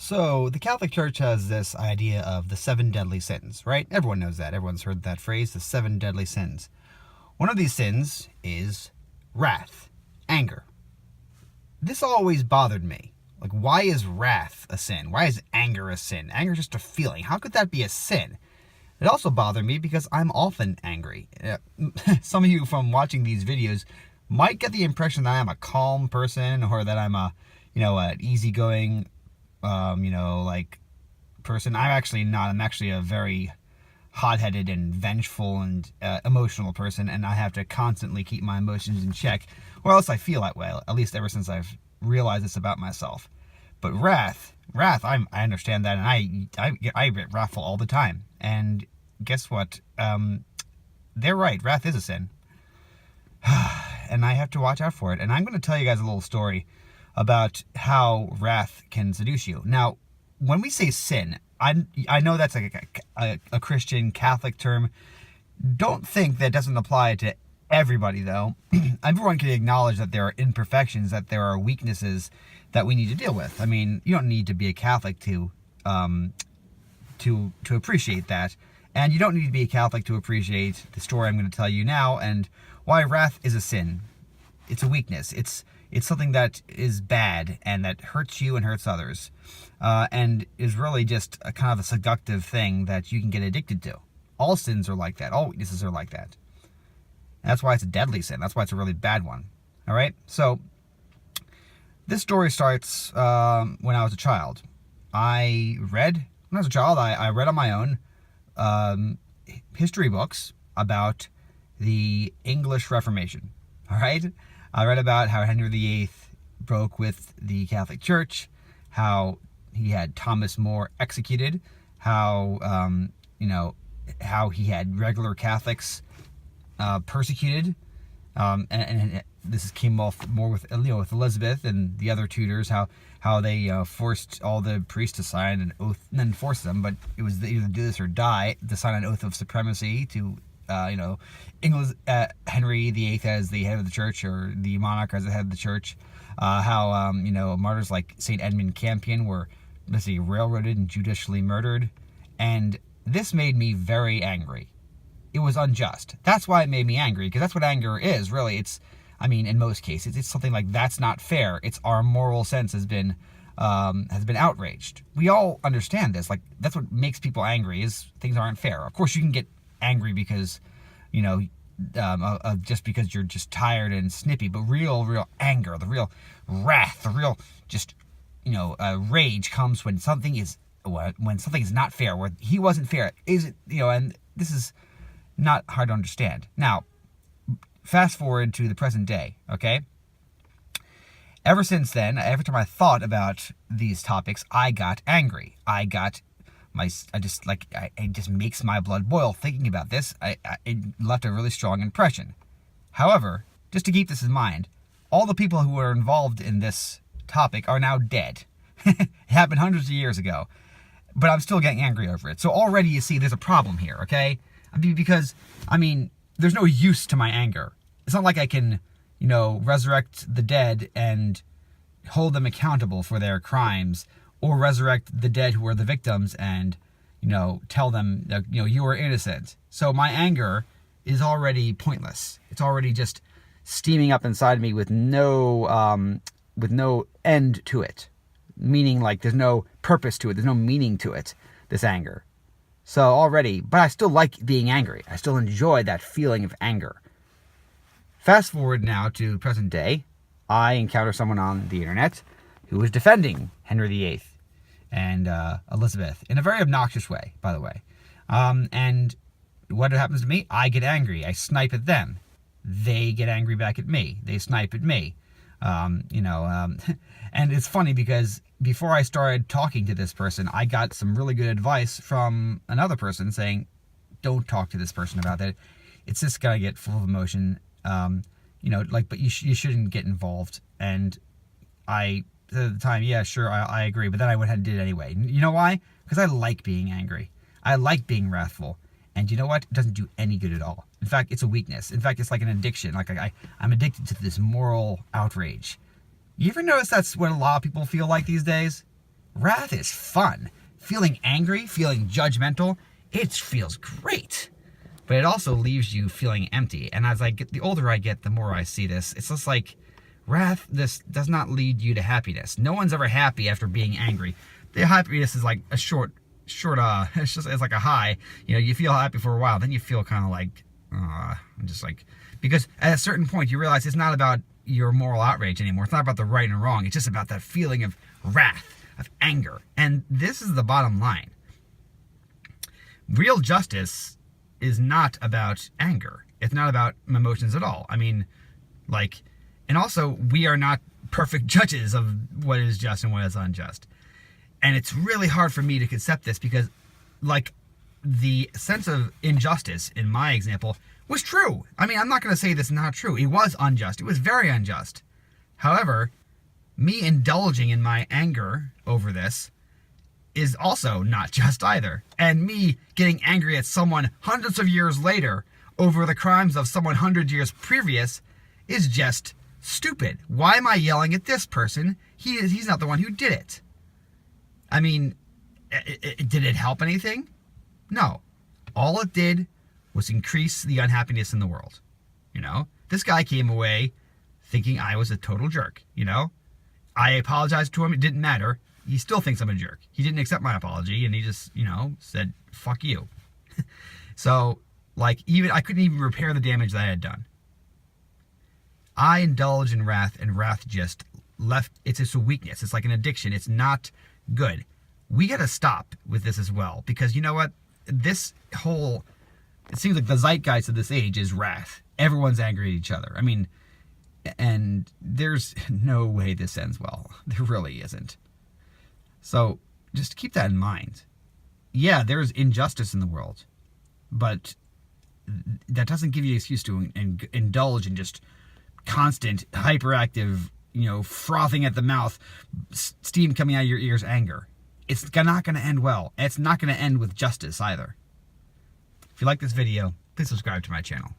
So, the Catholic Church has this idea of the seven deadly sins, right? Everyone knows that. Everyone's heard that phrase, the seven deadly sins. One of these sins is wrath, anger. This always bothered me. Like, why is wrath a sin? Why is anger a sin? Anger is just a feeling. How could that be a sin? It also bothered me because I'm often angry. Some of you from watching these videos might get the impression that I'm a calm person or that I'm an easygoing, person. I'm actually not. I'm actually a very hot-headed and vengeful and emotional person, and I have to constantly keep my emotions in check, or else I feel that way. At least ever since I've realized this about myself. But wrath, I understand that, and I get wrathful all the time. And guess what? They're right. Wrath is a sin, and I have to watch out for it. And I'm going to tell you guys a little story about how wrath can seduce you. Now, when we say sin, I know that's like a Christian Catholic term. Don't think that doesn't apply to everybody, though. Everyone can acknowledge that there are imperfections, that there are weaknesses that we need to deal with. I mean, you don't need to be a Catholic to appreciate that, and you don't need to be a Catholic to appreciate the story I'm going to tell you now and why wrath is a sin. It's a weakness. It's something that is bad and that hurts you and hurts others, and is really just a kind of a seductive thing that you can get addicted to. All sins are like that. All weaknesses are like that. And that's why it's a deadly sin. That's why it's a really bad one. All right? So, this story starts when I was a child. I read on my own history books about the English Reformation. All right? I read about how Henry VIII broke with the Catholic Church, how he had Thomas More executed, how he had regular Catholics persecuted, and this came off more with Elizabeth and the other Tudors, how they forced all the priests to sign an oath, and then forced them, but it was either do this or die, to sign an oath of supremacy to England, Henry VIII as the head of the church, or the monarch as the head of the church. How martyrs like Saint Edmund Campion were basically railroaded and judicially murdered, and this made me very angry. It was unjust. That's why it made me angry, because that's what anger is, really. In most cases, it's something like, that's not fair. It's our moral sense has been outraged. We all understand this. Like, that's what makes people angry, is things aren't fair. Of course, you can get angry because, just because you're just tired and snippy, but real anger, the real wrath, the real just, rage comes when something is not fair, where he wasn't fair. Is it, and this is not hard to understand. Now, fast forward to the present day, okay? Ever since then, every time I thought about these topics, I got angry. It just makes my blood boil thinking about this. It left a really strong impression. However, just to keep this in mind, all the people who were involved in this topic are now dead. It happened hundreds of years ago, but I'm still getting angry over it. So already you see there's a problem here, okay? Because there's no use to my anger. It's not like I can, resurrect the dead and hold them accountable for their crimes, or resurrect the dead who are the victims and, tell them that, you are innocent. So my anger is already pointless. It's already just steaming up inside me with no end to it. Meaning, like, there's no purpose to it. There's no meaning to it, this anger. So already, but I still like being angry. I still enjoy that feeling of anger. Fast forward now to present day, I encounter someone on the internet who is defending Henry VIII and Elizabeth in a very obnoxious way, by the way. And what happens to me? I get angry. I snipe at them. They get angry back at me. They snipe at me. And it's funny because before I started talking to this person, I got some really good advice from another person saying, don't talk to this person about that. It's just gonna get full of emotion. But you shouldn't get involved. And at the time, yeah, sure, I agree. But then I went ahead and did it anyway. You know why? Because I like being angry. I like being wrathful. And you know what? It doesn't do any good at all. In fact, it's a weakness. In fact, it's like an addiction. Like I'm addicted to this moral outrage. You ever notice that's what a lot of people feel like these days? Wrath is fun. Feeling angry, feeling judgmental, it feels great. But it also leaves you feeling empty. And as I get, the older I get, the more I see this. It's just like, wrath, this does not lead you to happiness. No one's ever happy after being angry. The happiness is like a short, it's like a high. You know, you feel happy for a while, then you feel kind of like, just like, because at a certain point you realize it's not about your moral outrage anymore. It's not about the right and wrong. It's just about that feeling of wrath, of anger. And this is the bottom line. Real justice is not about anger. It's not about emotions at all. I mean, like, and also we are not perfect judges of what is just and what is unjust. And it's really hard for me to accept this because, like, the sense of injustice in my example was true. I mean, I'm not going to say this is not true. It was unjust. It was very unjust. However, me indulging in my anger over this is also not just either. And me getting angry at someone hundreds of years later over the crimes of someone 100 years previous is just stupid. Why am I yelling at this person? He's not the one who did it. I mean, did it help anything? No. All it did was increase the unhappiness in the world. You know, this guy came away thinking I was a total jerk, you know? I apologized to him. It didn't matter. He still thinks I'm a jerk. He didn't accept my apology, and he just, you know, said, fuck you. So, like, I couldn't even repair the damage that I had done. I indulge in wrath, and wrath just it's just a weakness. It's like an addiction. It's not good. We got to stop with this as well, because you know what? It seems like the zeitgeist of this age is wrath. Everyone's angry at each other. I mean, and there's no way this ends well. There really isn't. So just keep that in mind. Yeah, there's injustice in the world, but that doesn't give you an excuse to indulge in just constant, hyperactive, you know, frothing at the mouth, steam coming out of your ears anger. It's not going to end well. It's not going to end with justice either. If you like this video, please subscribe to my channel.